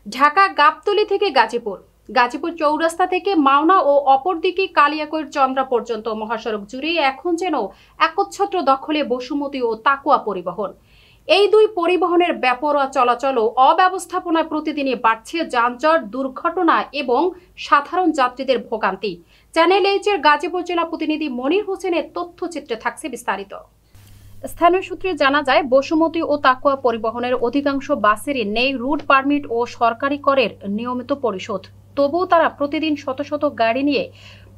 ঢাকা গাবতলী থেকে গাজীপুর চৌরাস্তা থেকে মাওনা ও অপরদিকে কালিয়াকৈর চন্দ্রা পর্যন্ত মহাসড়ক জুড়ে এখন যেন একচ্ছত্র দখলে বসুমতী ও তাকুয়া পরিবহন। এই দুই পরিবহনের বেপরোয়া চলাচল ও অব্যবস্থাপনায় প্রতিদিনই বাড়ছে যানজট, দুর্ঘটনা এবং সাধারণ যাত্রীদের ভোগান্তি। চ্যানেল এইচ-এর গাজীপুর জেলা প্রতিনিধি মনির হোসেনের তথ্যচিত্রে থাকছে বিস্তারিত। স্থানীয় সূত্রে জানা যায়, বসুমতী ও তাকুয়া পরিবহনের অধিকাংশ বাসেরই নেই রুট পারমিট ও সরকারি করের নিয়মিত পরিশোধ। তবুও তারা প্রতিদিন শত শত গাড়ি নিয়ে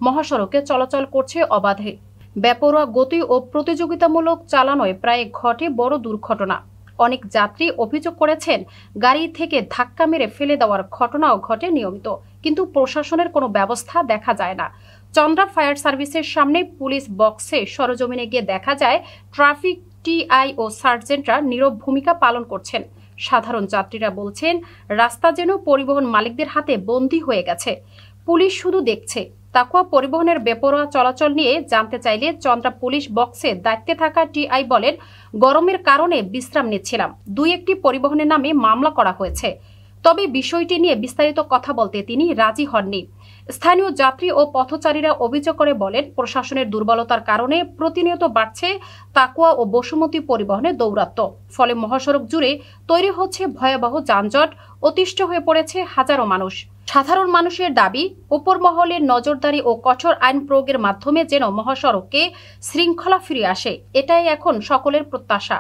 মহাসড়কে চলাচল করছে অবাধে। বেপরোয়া গতি ও প্রতিযোগিতামূলক চালানোয় প্রায় ঘটে বড় দুর্ঘটনা। অনেক যাত্রী অভিযোগ করেছেন, গাড়ি থেকে ধাক্কা মেরে ফেলে দেওয়ার ঘটনাও ঘটে নিয়মিত, কিন্তু প্রশাসনের কোনো ব্যবস্থা দেখা যায় না। চন্দ্রা ফায়ার সার্ভিসের সামনে পুলিশ বক্সে সরজমিনে গিয়ে দেখা যায় ট্রাফিক টিআই ও সার্জেন্টরা নীরব ভূমিকা পালন করছেন। সাধারণ যাত্রীরা বলছেন, রাস্তা যেন পরিবহন মালিকদের হাতে বন্দী হয়ে গেছে, পুলিশ শুধু দেখছে। তাকুয়া পরিবহনের বেপরোয়া চলাচল নিয়ে জানতে চাইলে চন্দ্রা পুলিশ বক্সে দায়িত্বে থাকা টিআই বলেন, গরমের কারণে বিশ্রাম নিচ্ছিলাম, দুই একটি পরিবহনের নামে মামলা করা হয়েছে, তবে বিষয়টি নিয়ে বিস্তারিত কথা বলতে তিনি রাজি হননি। স্থানীয় যাত্রী ও পথচারীরা অভিযোগ করে বলেন, প্রশাসনের দুর্বলতার কারণে প্রতিনিয়ত বাড়ছে তাকুয়া ও বসুমতী পরিবহনের দৌরাত্ম্য। ফলে মহাসড়ক জুড়ে তৈরি হচ্ছে ভয়াবহ যানজট, অতিষ্ঠ হয়ে পড়েছে হাজারো মানুষ। সাধারণ মানুষের দাবি, উপর মহলের নজরদারি ও কঠোর আইন প্রয়োগের মাধ্যমে যেন মহাসড়কে শৃঙ্খলা ফিরে আসে, এটাই এখন সকলের প্রত্যাশা।